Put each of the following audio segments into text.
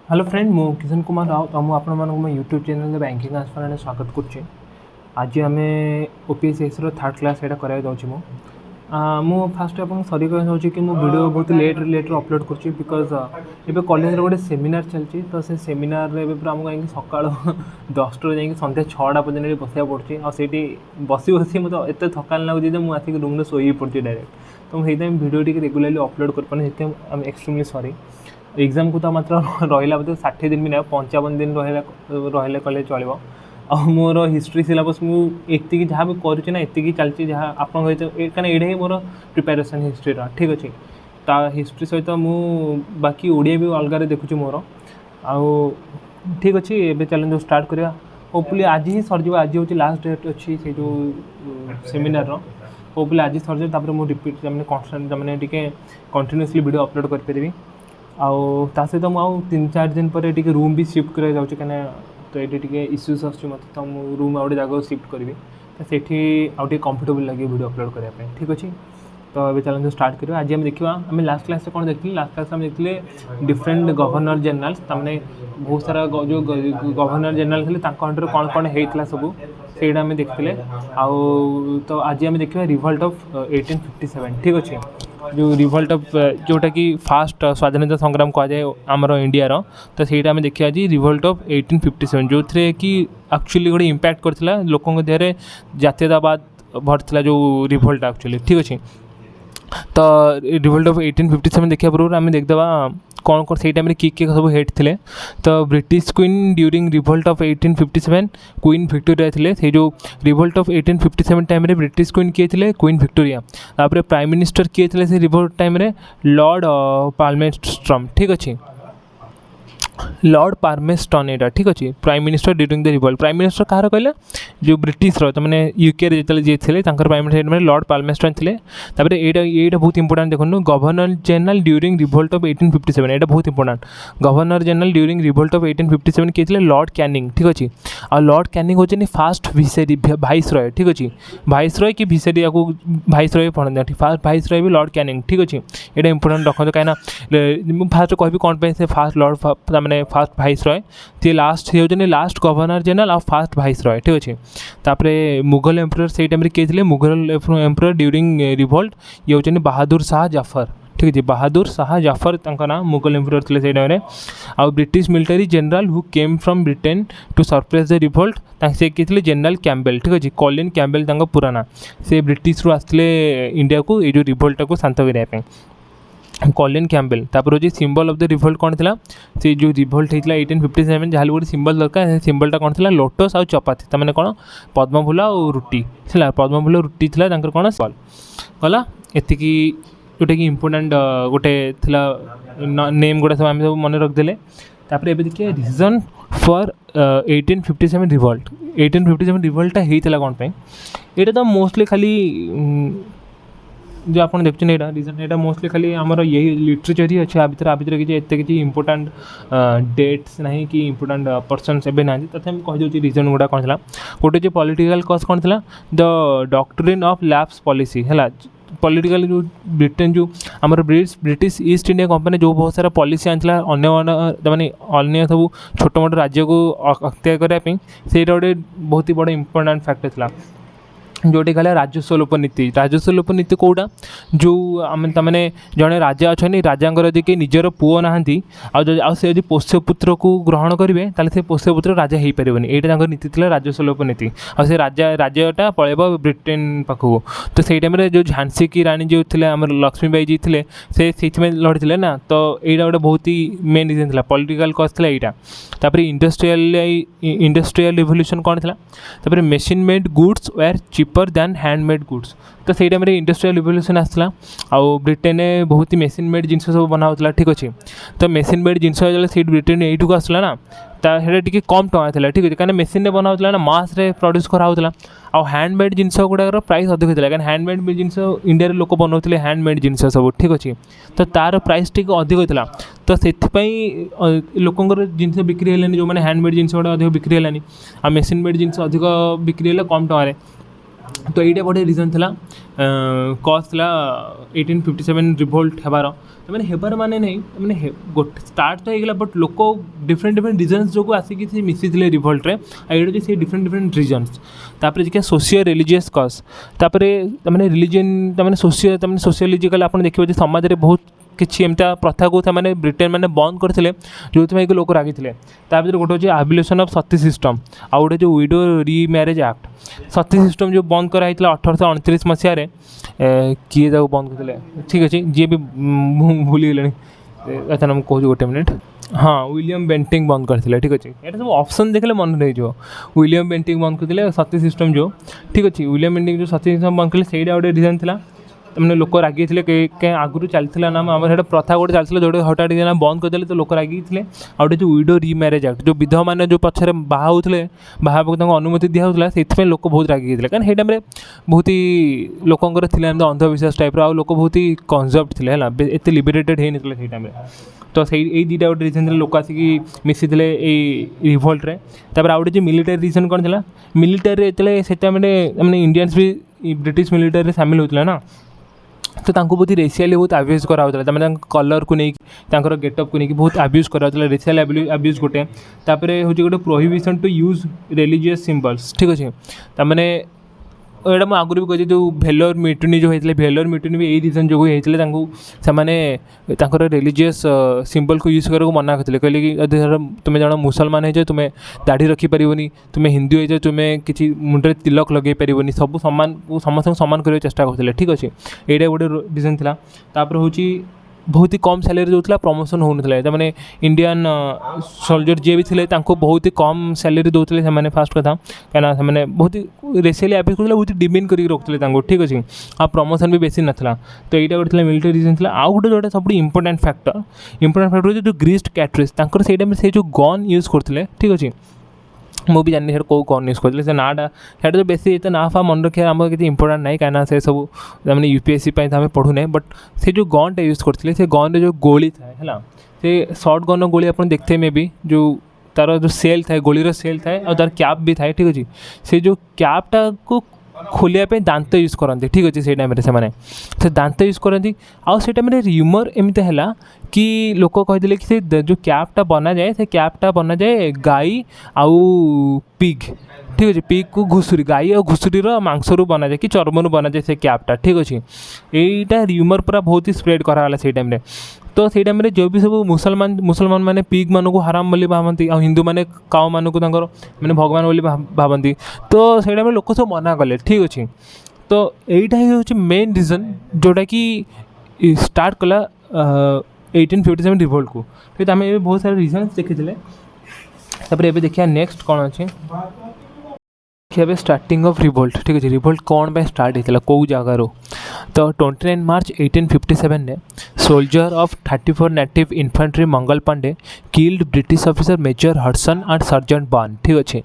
Hello friend मु किशन कुमार राउत तो मुझे मो यूट्यूब चैनल बैंकिंग आसपाने स्वागत करुच्चे। आज आम ओपीएसएस थर्ड क्लास यहाँ कराया जाऊँ मु फास्ट आप सरी कह चाहूँगी कि मो वीडियो बहुत लेट अपलोड कर बिकज ये कॉलेज गोटे सेमिनार चलती तो से सेमिनार पूरा आमको कहीं सका 10 जा सन्ध्या 6टा पर्यटन बसया पड़ी आठी बसी बसी मतलब एत थकान लगुच मुझे रूम शोई पड़ी डायरेक्ट तो मुझे वीडियो टी रेगुलाली अपलोड कर पाने एक्सट्रीमली सॉरी। एग्जाम को तो मात्र रहा बोलते 60 दिन भी ना 55 दिन रहा कले चलो आ मोर हिस्ट्री सिलेबस मुझे जहाँ भी करुँना ये चलती जहाँ आप कहीं ये ही मोर प्रिपेरेसन हिस्ट्री ठीक अच्छे ता हिस्ट्री सहित बाकी ओडिया भी अलग देखुची मोर आउ ठीक अच्छे ये चैलेंज स्टार्ट करवा होपफुली आज ही सरज आज हूँ लास्ट डेट अच्छी से जो सेमिनार होपफुली आज सरज मुझे रिपीट मैंने कन्स्टाट मैंने कंटिन्यूअसली वीडियो अपलोड करी आउ ता सहित मुझे 3-4 दिन पर रूम भी शिफ्ट कर जाऊँगी कहीं तो ये इश्यूज आसत तो मुझे रूम आउटे जगह शिफ्ट करी तो सेठी आउटे कंफर्टेबल लगे वीडियो अपलोड करने ठीक अच्छे। तो ये चैलेंज स्टार्ट करें आज आम देखा आम लास्ट क्लास कौन देखते लास्ट क्लास आम देखते डिफरेंट गवर्नर जेनराल्स तमें बहुत सारा जो गवर्नर जेनराल थे अंडर कौन कौन होता सब ସେଇଟା ଆମେ ଦେଖିଥିଲେ ଆଉ ତ ଆଜି ଆମେ ଦେଖିବା रिवोल्ट ऑफ 1857 ठीक अच्छे जो रिवोल्ट ऑफ जोटा कि फास्ट स्वाधीनता संग्राम कह जाए आमर इंडिया तो सहीटा आम देखा आज रिवोल्ट ऑफ 1857 जो थे कि एक्चुअली गोटे इम्पैक्ट करथिला लोकों देहरे जातीयतावाद भरथिला जो रिवोल्ट एक्चुअली ठीक अच्छे। तो रिवोल्ट ऑफ 1857 देखा पूर्व आम देखदेवा कौन कौन से टाइम किए सब हेड थे तो British queen during revolt of 1857 queen Victoria थे से जो revolt of 1857 time British queen किए थे क्वीन विक्टोरिया तापर प्राइम मिनिस्टर किए थे से रिवोल्ट टाइम लॉर्ड पाल्मेस्ट्रम ठीक अच्छे लॉर्ड पाल्मेस्टन यहाँ ठीक अच्छे prime minister during the revolt prime minister कहार कहला जो ब्रिटिश तो मैंने यूके जो जी थे प्राइम मिनिस्टर लॉर्ड पाल्मेस्टन थे ये बहुत इंपोर्टेंट देखो governor general during revolt of 1857 ये बहुत important governor general during revolt of 1857 किए थे लॉर्ड कैनिंग ठीक अच्छे आ लॉर्ड कैनिंग होती फास्ट विसेरी भाइस रॉय ठीक अच्छे भाइस रॉय कि विसेरी या भाइस रॉय पढ़ते फास्ट भाइस रॉय भी लॉर्ड कैनिंग ठीक अच्छे ये इंपोर्टेंट रखते कहीं फास्ट कह कौन से फास्ट लॉर्ड मैंने फास्ट भाइस रॉय ती लास्ट सी होती लास्ट गवर्नर जनरल आ फास्ट भाइस रॉय ठीक अच्छे तापर मुगल एम्परर से टाइम किए थे मुगल एम्परर ड्यूरिंग रिवोल्ट ये होती बहादुर शाह जाफर ठीक अच्छे बहादुर शाह जाफर ना मुगल एम्परर थे से टाइम आउ British military general who came from Britain to surprise the revolt से किए जनरल कैम्पबेल ठीक अच्छे कॉलिन कैम्पबेल पूरा ना से ब्रिटिश रू आसते इंडिया को ये जो रिवोल्ट को शांत करने कॉलिन कैम्पबेल तापर हूँ सिंबल ऑफ द रिवोल्ट कौन था से जो रिवोल्ट होता 1857 जहाँ गोटे सिंबल दरकार सिंबलटा कौन था लोटस आउ चपाती तमें कौन पद्मफूल और रुटी है पद्मफूल रुटी थी कौन सिंबल गला एतिकी जोटा कि इम्पोर्टाट गोटे नेम गुड़ा सब आम सब मन रखिदे तापर ये देखिए रिजन फॉर 1857 रिवोल्ट 1857 रिवोल्टा होता कौन यहाँ तो मोस्टली खाली जो आप देखते हैं रिजन यहाँ मोस्टली खाली आमर यही लिटरेचर ही अच्छे आ भर किसी इंपोर्टाट डेट्स ना कि इंपोर्टाट पर्सनस एवं ना तथा कहीदे रिजन गुड़ा कौन था गोटे जो पॉलिटिकल कज कौन था the doctrine of lapse policy है पॉलिटिकल जो ब्रिटेन जो आमर ब्रिटिश ईस्ट इंडिया कंपनी जो बहुत सारा पॉलिसी आना माने अन्य सब छोट मोट राज्य को अख्तियार करने से गोटे बहुत ही बड़ा इंपोर्टाट फैक्टर था जोटी कहला राजस्व लोप नीति कौटा जो आम तमें जड़े राजा अच्छा राजा जी निजर पुओ ना से यदि पोष्यपुत्र को ग्रहण करेंगे से पोष्यपुत्र राजा हो पारे यहाँ नीति थी राजस्व लोप नीति आ से राज्यटा पलैब ब्रिटेन पाखक तो से टाइम जो झांसी की रानी जो थे आम लक्ष्मीबाई जी थे से लड़ी ना तो यहाँ गोटे बहुत ही मेन रिजन था पॉलिटिकल कज था यहाँ तापर इंडस्ट्रियल रिवोल्यूशन कौन था machine made goods were cheaper than handmade goods तो से टाइम इंडस्ट्रियल रिवोल्यूशन आसला आउ ब्रिटेन बहुत ही मेसीन मेड जिन सब बनाऊला ठीक अच्छे तो मेसीन मेड जिन से ब्रिटेन यू आसला ना टी कम टଙ୍କା था ठीक अच्छे कहीं मेसीन बनाऊला ना मास रे प्रोड्यूस कराला आउ हैंडमेड जिनस गुड़ाक प्राइस अधिक था कहीं हैंडमेड जिनस इंडिया लोक बनाते हैंडमेड जिनस सब ठीक अच्छे तो तार प्राइस टी अधिक था तो से लोकंर जिनस बिक्री है जो मैंने हैंडमेड जिनस गुड़ा अधिक बिक्री है आ मेसीन मेड जिनस अधिक बिक्री है कम टଙ୍କା तो ये गोटे रिजन था कज था 1857 रिभोल्ट हेबार मैंने हेबार माने नहीं मैंने गोटे स्टार्ट तो होगा बट लोक डिफरेंट डिफरेंट रिजन्स जो आसिक मिसी रिभोल्ट रे ये से डिफरेंट डिफरेंट रिजन्स तापर देखिए सोशियो रिलीजियस कज तापर मैंने रिलीजन सोशियो सोशियोलोजिकल आप देखिए समाज में बहुत किसी एमता प्रथा को मैंने ब्रिटेन मैंने बंद करते जो कि लोक रागी थे भर गोटे हूँ एबुलेशन ऑफ सती सिस्टम आ गोटे जो विडो रीमैरेज एक्ट सती सिस्टम जो बंद कराई 1829 मसीह किए जाऊ बंद करते ठीक अच्छे जी भी भूली गले अच्छा मुझे कहूँ गोटे मिनिट हाँ विलियम बेंटिंग बंद करते ठीक अच्छे ये सब ऑप्शन देखले मन रही विलियम बेंटिंग बंद करते सती सिस्टम जो ठीक अच्छे विलियम बेंटिंग जो सती सिस्टम बंद कले से गोटे रिजन था मैंने लोक रागी थे कहीं आगुरी चलता ना आम से प्रथा गोटे चलता जो हठात बंद करदे तो लोक रागी थे आउटे जो विडो रीमैरेज एक्ट जो विधवा मैंने जो पछरे बाहा होते बाहा अनुमति दिया से लोक बहुत रागी थे कारण टाइम बहुत ही लोकर थी अंधविश्वास टाइप लोक बहुत ही कन्जर्व थे एत लिबरेटेड होता से टाइम तो सही दुटा गोटे रिजन लोक आसिक मिसी रिभोल्ट रे तापर आउ गोटे मिलिटारी रिजन कौन था मिलिटारी से मैंने इंडियंस भी ब्रिटिश मिलिटारी सामिल होता ना तो बहुत रेसियाली बहुत अब्यूज कराला कलर को लेकिन गेटअप को लेकिन बहुत अब्यूज कराला रेसियाल अब्यूज गोटे तापर हूँ गोटे prohibition to use religious symbols ठीक अच्छे तमें यहाँ मुझे आगुरी भी कही जो भेलोर मिटुनी जो होता है भेलोर मिटुनी भी यही रिजन जो होते से रिलीजियस सिम्बल को यूज करने को मना करते कहले कि तुम्हें जन मुसलमान हो तुम्हें दाढ़ी रखिपारनी तुम्हें हिंदू हो तुम्हें किसी मुंडे तिलक लगे पारनी सब सामान समस्त सामान करने चेष्टा करते ठीक अच्छे यहाँ गोटे रिजन था तापर हूँ बहुत ही कम सैलरी दूसरा प्रमोशन होता मैंने इंडियन सोल्जर जी भी थे बहुत ही कम सैलरी दूसरे से फास्ट कथा कहीं से बहुत ही रेसियाली अब्यूज करते बहुत डिमिन करके रखते ठीक अच्छे आ प्रमोशन भी बेसी नाला तो यहाँ गोटे मिलिटारी रिजन था आउ गोटे जोटा सब इंपोर्टाट फैक्टर जो ग्रीस्ट कैटरेज से टाइम से जो गन यूज करते ठीक अच्छे मुझे जानी सर कौ गन यूज करते नाटा से तो बेसी ना फा मन रखा आम किसी इंपोर्टाट ना कहीं से सब मैंने यूपीएससी आम पढ़ुने बट से जो गनटा यूज करते से गन जो गोली थाए है से सर्ट गन गोली आप देखते मे भी जो तार जो सेल थाए गोलीर सेल थाए और तार कैप भी थाए ठीक अच्छे से जो कैपटा को खोलिया दांत यूज करते ठीक अच्छे से टाइम से दांत यूज करती आउ से टाइम र्यूमर एमती है कि लोक कहते कि से जो कैपटा बना जाए से कैपटा बना जाए गाई आउ पिग ठीक अच्छे पिग को घुसुरी गाई और घुसुरीर मांसरू बना जाए कि चर्मरू बना जाए से कैपटा ठीक अच्छे यहीटा र्यूमर पूरा बहुत ही स्प्रेड कराला से टाइम तो से टाइम जो भी सब मुसलमान मैंने पिग मान को हराम बोली भावती आ हिंदू मैंने काउ मान को मैंने भगवान बोली भावती तो से टाइम लोक सब मना कले ठीक अच्छे तो यहीटा ही हूँ मेन रिजन जोटा कि स्टार्ट कला 1857 रिभोल्ट को तो आम ये बहुत सारे रिजन देखी तापर ये देखिए नेक्स्ट कौन अच्छे देखिए स्टार्टिंग ऑफ रिभोल्ट ठीक अच्छे रिभोल्ट कौन पे स्टार्ट होता कौ जगार तो 29 मार्च 1857 ने soldier of 34 native infantry Mangal Pandey killed British officer major Hudson and sergeant Burn ठीक अच्छे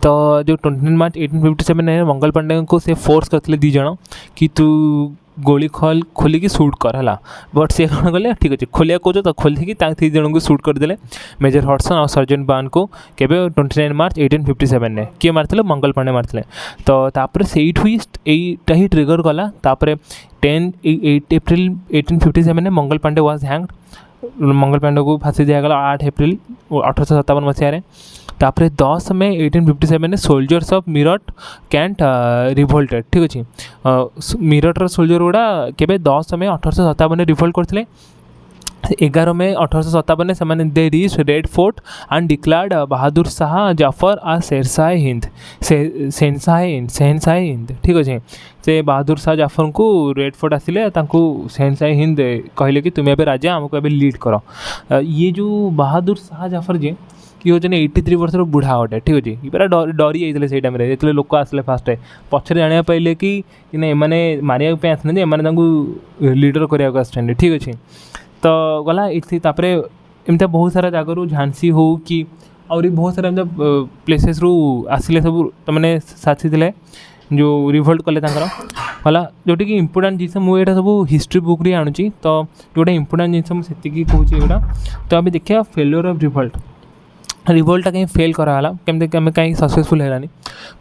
तो जो 29 मार्च 1857 ने मंगल पांडे को से फोर्स करते दी जन कि तू गोली खोलिकी सुट कर है बट सी कौन कले ठीक अच्छे खोलिया कौच तो खोलिकी तीन जन को सुट करदे मेजर हडसन और सर्जेंट बर्न को केबे 29 मार्च 1857 ने किए मारते मंगल पांडे मारते तो तापर से यहीटा ही ट्रिगर कला तापर 8 एप्रिल 1857 ने मंगल पांडे वाज हैंग्ड मंगल पांडे को फांसी दिगला 8 एप्रिल 1857 मसीह तापर 10 मई 1857 ने soldiers of Meerut cantt revolted ठीक अच्छे मीरठर सोल्जर गुड़ा केबे 10 मई 1857 रिभोल्ट करते 11 मई 1857 से they reached Red Fort and declared Bahadur Shah Zafar आ शेरशाह हिंद शहनशाह हिंद ठीक अच्छे से बहादुर शाह जाफर को रेड फोर्ट आसिले शहनशाह हिंद कहले कि तुम्हें एवं राजा आमको एवं लीड कर ये जो बहादुर शाह जाफर जी कि हूँ 83 वर्ष बुढ़ा गोटे ठीक अच्छे ये पूरा डरी जाते से टाइम जो लोक आसले फास्ट पचर जाना पाइले कि मैंने मारे आसना एम लीडर करने आसते ठीक अच्छे तो गला तापर एमती बहुत सारा जगह झांसी हो कि और बहुत सारा प्लेसेस रू आसिले सब मैंने साथी थे जो रिभोल्ट कले गला जोटा कि इंपोर्टाट जिन मुझे सब हिस्ट्री बुक रे आणुची तो जोटा इंपोर्टाट जिन मुझे कहूँ यहाँ तो अभी देखिए फेल्योर ऑफ रिभोल्ट रिवोल्टा कहीं फेल कराला केमती आम कहीं सक्सेसफुल है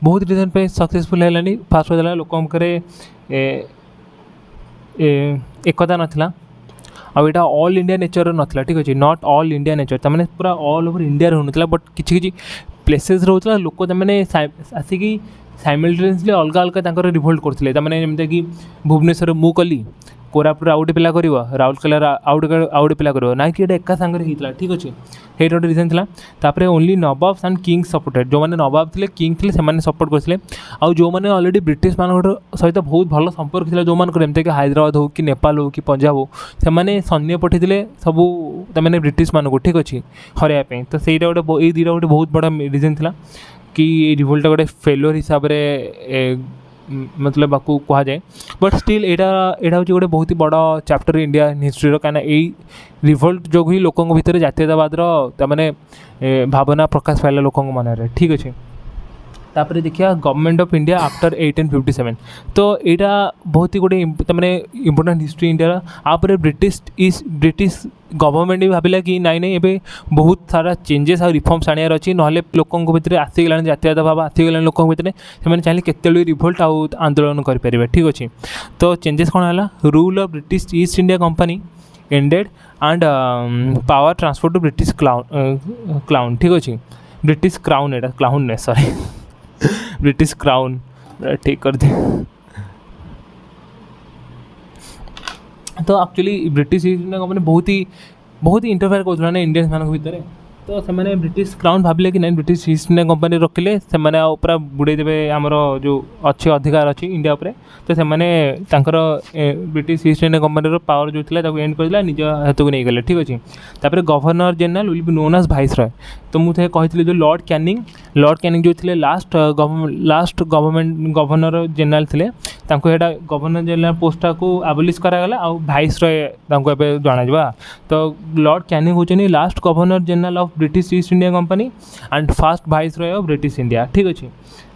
बहुत रिजन पे सक्सेसफुल है फास्ट होता लोक एकता नाला आईटा ऑल इंडिया नेचर नाला ठीक अच्छे नॉट ऑल इंडिया नेचर तमें पूरा ऑल ओवर इंडिया होता बट किसी प्लेसेस रोला लोक तमें आसिकी साइमल्टेनियसली अलग अलग रिवोल्ट करते जमीन कि भुवनेश्वर मु कली कोरापुट आउ गोटे पिला कर राउरकेला आउ गोटे पिला कर ना कि एका सांगे होता ठीक अच्छे ये गोटे रिजन था only nawabs and Kings supported जो मैंने नवाब थे किंग थे से सपोर्ट करते आउ जो मैंने ऑलरेडी ब्रिटिश मान सहित बहुत भल संपर्क था जो जमीक हैदराबाद हो कि नेपाल हो कि पंजाब हो से सैन्य पठे सबू तमें ब्रिटिश मानक ठीक अच्छे हरवाई तो सहीटा गोटे ये दुटा गोटे बहुत बड़ा रिजन था कि रिवोल्टा गोटे फेलोर हिसाब से मतलब आपको कहुए बट स्टिल यहाँ हूँ गोटे बहुत ही बड़ा चैप्टर इंडिया हिस्ट्री कहीं यही रिवोल्ट जो ही लोकों भितर जातीयतावाद मैंने भावना प्रकाश पाला लोकों मन ठीक अच्छे तापर देखिए गवर्नमेंट ऑफ इंडिया आफ्टर 1857 तो यहाँ बहुत ही गोटे मैंने इंपोर्टेंट हिस्ट्री इंडिया आपरे ब्रिटिश गवर्नमेंट भी भाविला कि नाई नाई एबे बहुत सारा चेंजेस और रिफॉर्म्स आनियार अच्छी ना लोकों भितर आसीगला जातीयता भाव आसीगला लोकों भितर से चाहिए केतबे रिवोल्ट आउ आंदोलन करेंगे ठीक अच्छे तो चेंजेस कौन है rule of British East India Company ended and power transfer to British clown ठीक अच्छे ब्रिटिश क्राउन एटा क्लाउन ने सॉरी ब्रिटिश क्राउन ठीक कर दे तो actually British East India Company बहुत ही इंटरफेयर कर इंडियंस मान भितर तो से ब्रिटिश क्राउन भाविले कि नहीं ब्रिटिश ईस्ट इंडिया कंपनी रखिले से पूरा बुड़े देवे आमर जो अच्छे अधिकार अच्छी इंडिया उपरे तो से British East India company power जो था एंड कर निज हाथ को नहीं गले ठीक अच्छे तापर governor general will be known as viceroy तो मुझे कही जो लॉर्ड कैनिंग जो थे लास्ट गवर्नमेंट गवर्नर जनरल थे गवर्नर जनरल पोस्टा को आबोलिश करागला आ वाइसरॉय जाना तो लॉर्ड कैनिंग होचनी last governor general of British East India Company and first viceroy of British India ठीक अच्छे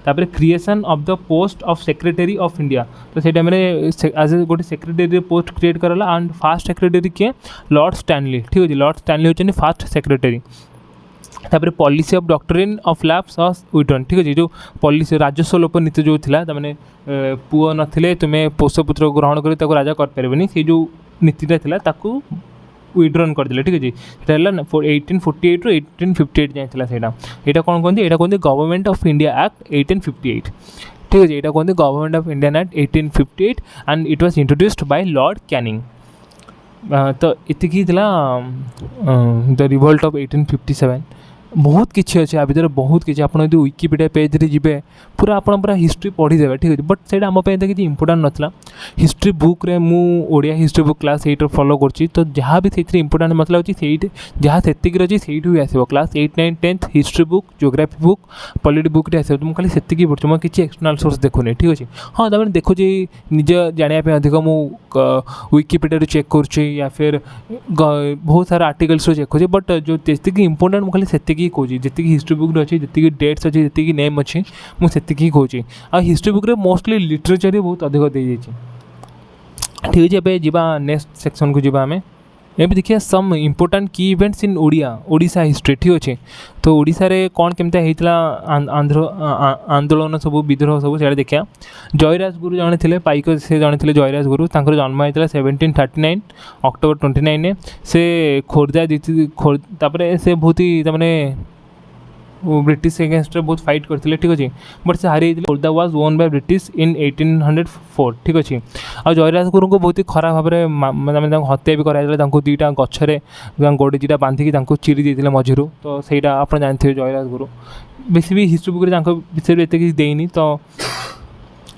तापर creation of the post of secretary of India तो से टाइम एज ए गोटे सेक्रेटरी पोस्ट क्रिएट कराला एंड फास्ट सेक्रेटरी किए Lord Stanley ठीक अच्छे लॉर्ड स्टैनली होचनी फास्ट सेक्रेटरी तापर policy of doctrine of lapse of विडन ठीक अच्छे जो पॉलिसी राजस्व लोप नीति जो था मैंने पुओ नथिले तुम्हें पोषपुत्र ग्रहण कर राजा कर से जो नीतिटा था विड्रन करदे ठीक अच्छे 1848 रू 1858 जाता है यहाँ कौन कहते यहाँ कहते गवर्नमेंट ऑफ इंडिया एक्ट 1858 ठीक अच्छे यहाँ कहते government of India act 1858 and it was introduced by Lord Canning तो इतकी द रिवोल्ट ऑफ 1857 बहुत किसी अच्छे भितर बहुत किसी आप विकिपीडिया पेज रे जी पूरा आप पूरा हिस्ट्री पढ़ीदे ठीक है बट से आम किसी इंपोर्टाट नाला हिस्ट्री बुक रे मु Odia history book class 8 follow करची तो जहाँ भी से इंपोर्टाट मतलब अच्छी जहाँ से अच्छी से ही आसो class 8, 9, 10 history book geography book polity book रे आसो तुम खाली से पढ़ी मैं किसी एक्सटर्नल सोर्स देखुनी ठीक अच्छे हाँ तमें देखुची निज जानापी अधिक मुझे विकिपीडिया चेक करुँचे या फिर बहुत सारा आर्टिकल्स चेक करुँचे बट जो जी इंपोर्टाट मुझे खाली से कौच जी हिस्ट्री बुक अच्छी जी डेट्स अच्छी जी नेम अच्छी मुझे कौच आ हिस्ट्री बुक मोस्टली लिटरेचर ही बहुत अधिक दे ठीक अच्छे एवं जावा नेक्स्ट सेक्शन को जावा आम ये देखिए सम इम्पोर्टाट की इवेंट्स इन ओडिशा हिस्ट्री ठीक अच्छे तो ओडिशा रे कौन केमता होता आंध्र आंदोलन सब विद्रोह सब से देखा जयराज गुरु जड़े थे पाइक से जड़े थे जयराज गुरु जन्म होता 1739 अक्टोबर 29 से खोर्धा से बहुत ही तमें ब्रिटिश एगेंस्ट बहुत फाइट करते ठीक अच्छे बट से हारी Khordha was own by British in 1804 ठीक अच्छे आ जयराज गुरु को बहुत ही खराब भाव में हत्या भी कराइला दुईटा गचरे गोड़ी दुटा बांधिकी चिरी देते मझिरू तो सहीटा आप जानते जयराज गुरु बेसी भी हिस्ट्री बुक विषय में एत किसी देनी तो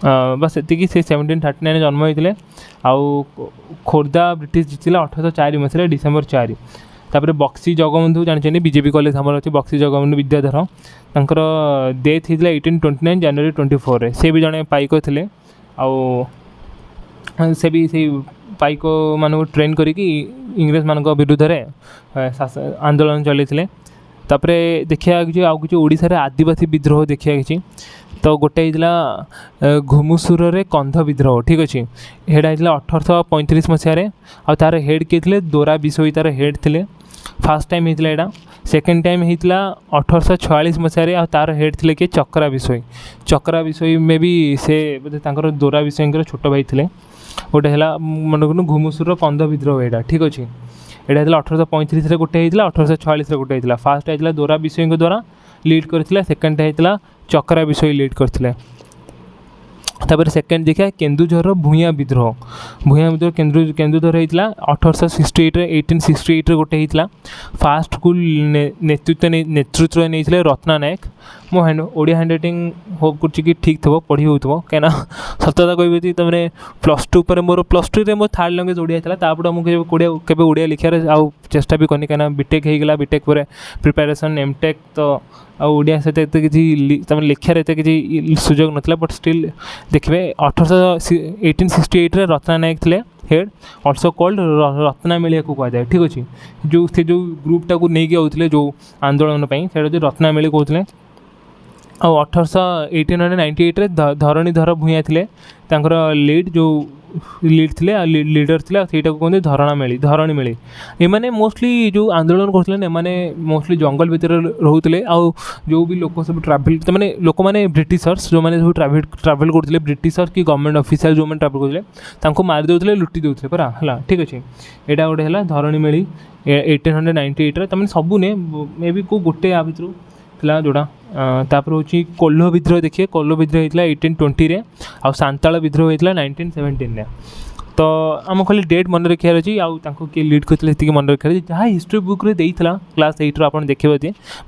बस ये से 1739 जन्म होते आउ खोर्धा ब्रिटिश जीतला 1804 मसीह डिसेम्बर 4 तापर बक्सी जगबंधु जानते बीजेपी कॉलेज आम अच्छे बक्सी जगबंधु विद्याधर तर डेथ होता 1829 जनवरी 24 से भी जड़े पाइक थे आउ से भी से पाइक मान ट्रेन करिकी इंग्रेज मान विरुद्ध आंदोलन चलते तापर देखा कि आउ कि ओडिशा रे आदिवासी विद्रोह देखा कि तो गोटे होता घुमुसुर रे कंध विद्रोह ठीक अच्छे यहाँ होता 1835 मसीह आ तार हेड किए थे दोरा बिशोई तार हेड थे फास्ट टाइम होता यहाँ सेकेंड टाइम होता 1846 मसीह आ तार हेड थे किए चक्रा विषय में भी से बोधे दोरा विषय छोट भाई थे गोटे है मन कर घुमुसुर कंध विद्रोह यहाँ ठीक अच्छे यहाँ 1835 गोटे होता 1846 गोटे होता फास्ट होता दोरा विषय द्वारा लीड करथिला सेकेंड होता चक्रा विषय लीड करथिले तापर सेकेंड देखिए केन्दुझर भूया विद्रोह केन्दुझर होता 1868 गोटे होता फास्ट को नेतृत्व नहीं रत्ना नायक मो ओडिया हैंड राइटिंग होप कर ठीक थो पढ़ी हो कहीं सतता कह तुमने +2 पर मोर +2 रे मो थर्ड लैंग्वेज ओडिया था तापर मुझे ओडिया लिखार आउ चेष्टा भी करनी कहीं बीटेक होगा बीटेक पर प्रिपेरेसन एमटेक तो आडिया सहित एत कि लिखार एत कि सुजोग नाला बट स्टिल देखिए 1868 रत्ना नायक थे हेड अल्सो कॉल्ड रत्नामेली को कहुए ठीक अच्छे जो से जो ग्रुपटा को लेकिन आउे जो आंदोलन से रत्नामेली कहते आ 1898 धरणीधर भूया थे लीड जो लीड थे लीडर थे सहीटा को कहते धरणी मेली एमाने मोस्टली जो आंदोलन करते मोस्टली जंगल भितर रोते आउ जो भी लोक सब ट्रावेल मैंने लोक मैंने ब्रिटिशर्स जो मैंने सब ट्रावेल करते ब्रिटिशर्स कि गवर्नमेंट ऑफिशियल जो मैंने ट्रावेल करते मारी देते लुटी देते परा है ठीक अच्छे यहाँ गोटे है धरणी मेली 1898 तमें सबू ने मे भी को गोटे आ भर था जोड़ा तापर हूँ कोल्ह विद्रोह देखिए कोल्ह विद्रोह होता 1820 आ सांताल विद्रोह होता 1917 तो आम खाली डेट मन रखार अच्छी आउ किए लीड करते मन रखार जहाँ हिस्ट्री बुक रे देइथला क्लास 8 आप देखिए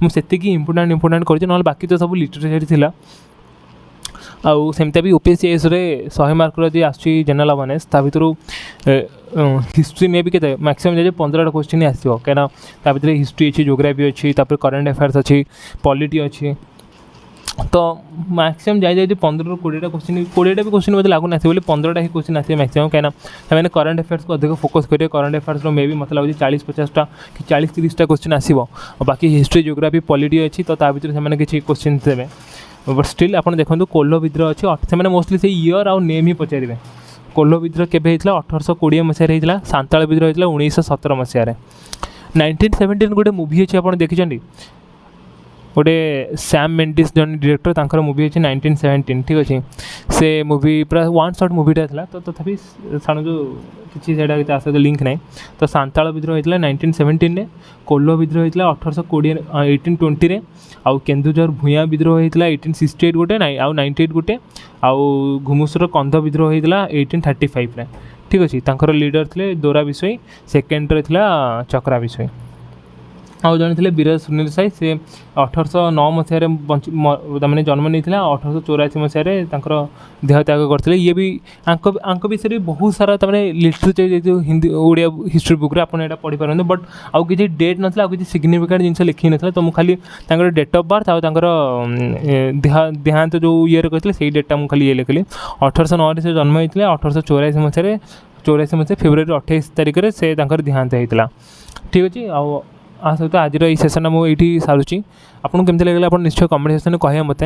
मुझे इंपोर्टाट कर बाकी तो सब लिटरेचर थी आउ सेमता भी OPSC रे 100 मार्क जी आसुची जनरल अवेयरनेस ता भितर हिस्ट्री में भी के मैक्सिमम जाए 15टा क्वेश्चन आसो कहीं भर हिस्ट्री अच्छी जियोग्राफी अच्छी करंट अफेयर्स अच्छी पॉलिटी अच्छी तो मैक्सिमम जाए 15 ରୁ 20टा क्वेश्चन 20टा भी क्वेश्चन मतलब लगुना बोले 15टा ही क्वेश्चन आसे मैक्सिमम कहीं करंट अफेयर्स को अधिक फोकस करेंगे करंट अफेयर्स मे भी मतलब लगे 40-50टा कि 40-30टा क्वेश्चन आसो बाकी हिस्ट्री जियोग्राफी पॉलिटी अच्छी तो भर किसी क्वेश्चन देवे बट स्टिल आप देखो कोल्ह विद्रोह अच्छी से मोस्टली से ईयर आउ नेम ही पचारे कोल्ह विद्रोह केवे होता 1820 मसीह होता सांताल विद्रोह होता 1917 मसीह 1917 गोटे मुवी अच्छी आप देखी गोटे सैम मेंडिस जन डायरेक्टर तांकर मुवी अच्छे 1917 ठीक अच्छे से मुवी पूरा वन शॉट मुवीटा था तो तथापि साणु जो किसी से आस लिंक ना तो सांताल विद्रोह होता 1917 में कोल्ह विद्रोह होता 1820 आउ केन्दुझर भूया विद्रोह होता 1868 गोटे आउ 98 गोटे आउ घुमुसुर कंध विद्रोह होता 1835 रे ठीक अच्छे तांकर लीडर थे दोरा विषय सेकेंड रे थिला चक्रा विषय आउ जन थे बीर सुनील साई से 1809 मसीह मैंने जन्म नहीं 1884 मसीह देह त्याग करते ये भी आंक विषय भी बहुत सारा तमें लिटरेचर जो हिंदी ओडिया हिस्ट्री बुक रे आपन एटा पढ़ी पारन बट आउ किसी डेट नथला आउ किसी सिग्निफिकेंट जिनस लिखी नथला तो मु खाली तांकर डेट ऑफ बर्थ आउ तांकर देहांत जो ईयर करते से डेटा मुझे खाली ये लिखली 1809 से जन्म होता 1884 मसीह 84 मसीह फेब्रुआरी 28 तारिख में से देहांत होता ठीक अच्छे आ सहित आज सेसन मुझे सारूँ आपको केमती लगे आप निश्चय कमेंट सेक्शन में कहे मत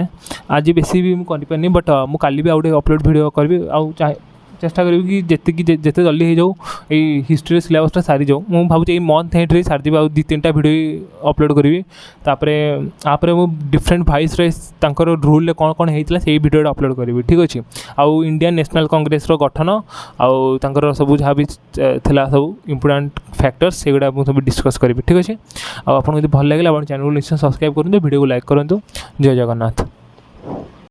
आज बेसी भी मुझे पारे बट मुझे भी आउटे अपलोड वीडियो करी आउ चेष्टा करी कि जिते जल्दी हो जाऊ ये हिस्ट्री सिलेबसटा सारी जाऊ मुझे भावुँ ये मंथ एंड सारीदेवी आउ 2-3टा वीडियो अपलोड करी तापर मुझे डिफरेंट भाइस रूल कौन कौन होता है वीडियो अपलोड करी ठीक अच्छे आउ इंडियन नेशनल कांग्रेस गठन आउ सब जहाँ भी थिला सब इंपोर्टेंट फैक्टर्स से गुड़ा सब डिस्कस करी ठीक अच्छे आपको भल लगे आप चैनल को निश्चय सब्सक्राइब करूँ वीडियो को लाइक करूँ जय जगन्नाथ।